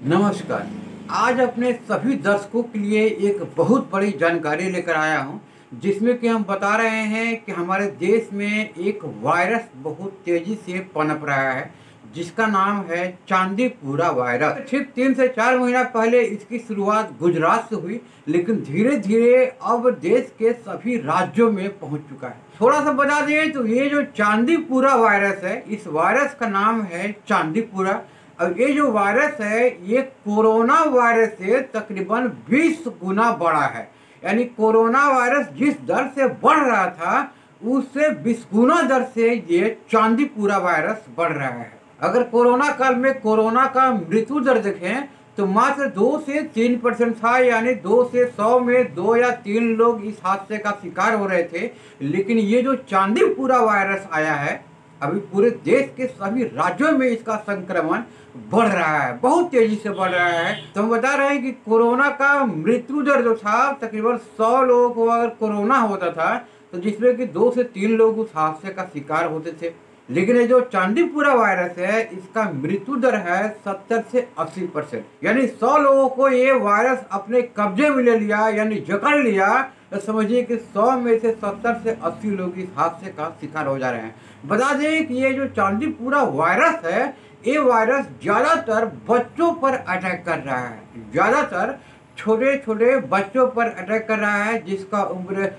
नमस्कार। आज अपने सभी दर्शकों के लिए एक बहुत बड़ी जानकारी लेकर आया हूं, जिसमें कि हम बता रहे हैं कि हमारे देश में एक वायरस बहुत तेजी से पनप रहा है, जिसका नाम है चांदीपुरा वायरस। ठीक 3 से 4 महीना पहले इसकी शुरुआत गुजरात से हुई, लेकिन धीरे धीरे अब देश के सभी राज्यों में पहुंच चुका है। थोड़ा सा बता दें तो ये जो चांदीपुरा वायरस है, इस वायरस का नाम है चांदीपुरा। अब ये जो वायरस है ये कोरोना वायरस से तकरीबन 20 गुना बड़ा है। यानी कोरोना वायरस जिस दर से बढ़ रहा था उससे 20 गुना दर से ये चांदीपुरा वायरस बढ़ रहा है। अगर कोरोना काल में कोरोना का मृत्यु दर देखें तो मात्र 2 से 3% था, यानी 2 से 100 में 2 या 3 लोग इस हादसे का शिकार हो रहे थे। लेकिन ये जो चांदीपुरा वायरस आया है, अभी पूरे देश के सभी राज्यों में इसका संक्रमण बढ़ रहा है, बहुत तेजी से बढ़ रहा है। तो हम बता रहे हैं कि कोरोना का मृत्यु दर जो था, तकरीबन 100 लोगों को अगर कोरोना होता था तो जिसमें कि 2 से 3 लोग उस हादसे का शिकार होते थे। लेकिन ये जो चांदीपुरा वायरस है, इसका मृत्यु दर है 70 से 80%। यानी 100 लोगों को ये वायरस अपने कब्जे में ले लिया, यानी जकड़ लिया, तो समझिए कि 100 में से 70 से 80 लोग इस हादसे का शिकार हो जा रहे हैं। बता दें कि ये जो चांदीपुरा वायरस है, ये वायरस ज़्यादातर बच्चों पर अटैक कर रहा है। ज़्यादातर छोटे छोटे बच्चों पर अटैक कर रहा है, जिसका उम्र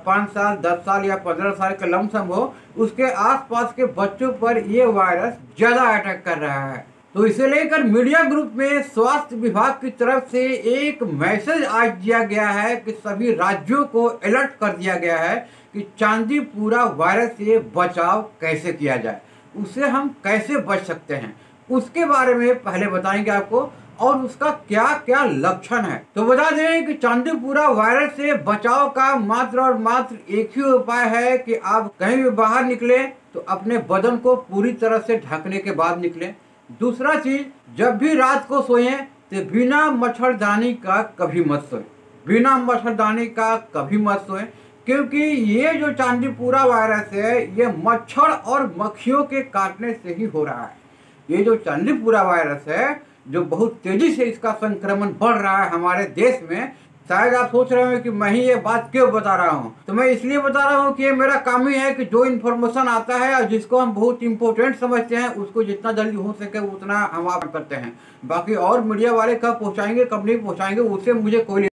5 साल, 10 साल या 15 साल का लमसम हो, उसके आसपास के बच्चों पर ये वायरस ज़्यादा अटैक कर रहा है। तो इसे लेकर मीडिया ग्रुप में स्वास्थ्य विभाग की तरफ से एक मैसेज आज दिया गया है कि सभी राज्यों को अलर्ट कर दिया गया है कि चांदीपुरा वायरस से बचाव कैसे किया जाए, उससे हम कैसे बच सकते हैं, उसके बारे में पहले बताएंगे आपको, और उसका क्या क्या लक्षण है। तो बता दें कि चांदीपुरा वायरस से बचाव का मात्र और मात्र एक ही उपाय है कि आप कहीं भी बाहर निकले तो अपने बदन को पूरी तरह से ढकने के बाद निकलें। दूसरा चीज, जब भी रात को सोएं तो बिना मच्छरदानी का कभी मत सोएं, बिना मच्छरदानी का कभी मत सोएं, क्योंकि ये जो चांदीपुरा वायरस है ये मच्छर और मक्खियों के काटने से ही हो रहा है। ये जो चांदीपुरा वायरस है, जो बहुत तेजी से इसका संक्रमण बढ़ रहा है हमारे देश में। शायद आप सोच रहे हो कि मैं ही ये बात क्यों बता रहा हूँ, तो मैं इसलिए बता रहा हूँ कि ये मेरा काम ही है कि जो इन्फॉर्मेशन आता है और जिसको हम बहुत इंपॉर्टेंट समझते हैं, उसको जितना जल्दी हो सके उतना हम आप करते हैं। बाकी और मीडिया वाले कब पहुँचाएंगे कब नहीं पहुँचाएंगे, उससे मुझे कोई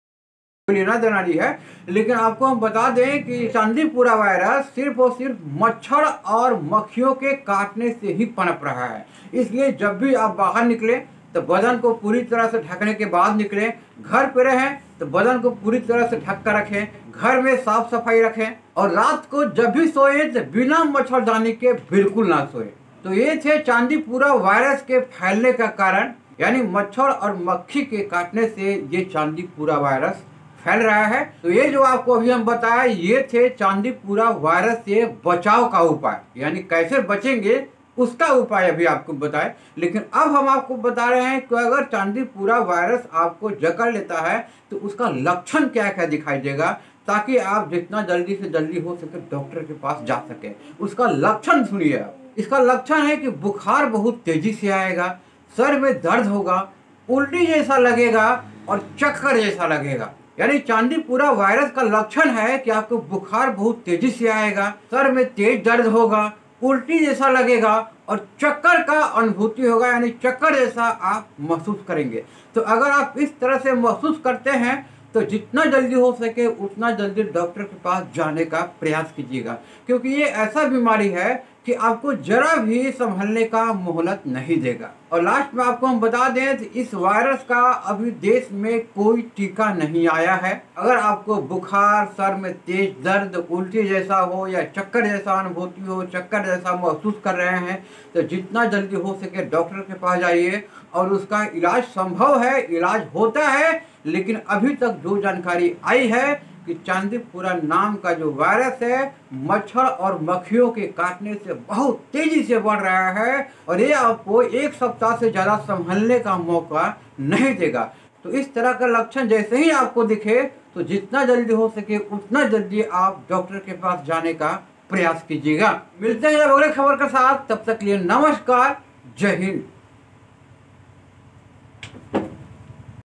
लेना देना नहीं है। लेकिन आपको हम बता दें कि चांदीपुरा वायरस सिर्फ और सिर्फ मच्छर और मक्खियों के काटने से ही पनप रहा है। इसलिए जब भी आप बाहर निकलें तो बदन को पूरी तरह से ढकने के बाद निकलें। घर पे रहें तो बदन को पूरी तरह से ढक कर रखें, घर में साफ सफाई रखें, और रात को जब भी सोए तो बिना मच्छरदानी के बिल्कुल ना सोए। तो ये थे चांदीपुरा वायरस के फैलने का कारण, यानी मच्छर और मक्खी के काटने से ये चांदीपुरा वायरस फैल रहा है। तो ये जो आपको अभी हम बताया, ये थे चांदीपुरा वायरस से बचाव का उपाय, यानी कैसे बचेंगे उसका उपाय अभी आपको बताए। लेकिन अब हम आपको बता रहे हैं कि अगर चांदीपुरा वायरस आपको जकड़ लेता है तो उसका लक्षण क्या क्या दिखाई देगा, ताकि आप जितना जल्दी से जल्दी हो सके डॉक्टर के पास जा सके। उसका लक्षण सुनिए आप। इसका लक्षण है कि बुखार बहुत तेजी से आएगा, सर में दर्द होगा, उल्टी जैसा लगेगा और चक्कर जैसा लगेगा। यानी चांदीपुरा वायरस का लक्षण है कि आपको बुखार बहुत तेजी से आएगा, सर में तेज दर्द होगा, उल्टी जैसा लगेगा और चक्कर का अनुभूति होगा, यानी चक्कर जैसा आप महसूस करेंगे। तो अगर आप इस तरह से महसूस करते हैं तो जितना जल्दी हो सके उतना जल्दी डॉक्टर के पास जाने का प्रयास कीजिएगा, क्योंकि ये ऐसा बीमारी है कि आपको जरा भी संभलने का मोहलत नहीं देगा। और लास्ट में आपको हम बता दें कि इस वायरस का अभी देश में कोई टीका नहीं आया है। अगर आपको बुखार, सर में तेज दर्द, उल्टी जैसा हो या चक्कर जैसा अनुभूति हो, चक्कर जैसा महसूस कर रहे हैं, तो जितना जल्दी हो सके डॉक्टर के पास जाइए, और उसका इलाज संभव है, इलाज होता है। लेकिन अभी तक जो जानकारी आई है कि चांदीपुरा नाम का जो वायरस है मच्छर और मक्खियों के काटने से बहुत तेजी से बढ़ रहा है, और ये आपको 1 सप्ताह से ज़्यादा संभलने का मौका नहीं देगा। तो इस तरह का लक्षण जैसे ही आपको दिखे तो जितना जल्दी हो सके उतना जल्दी आप डॉक्टर के पास जाने का प्रयास कीजिएगा। मिलते हैं अगले खबर के साथ, तब तक लिए नमस्कार, जय हिंद।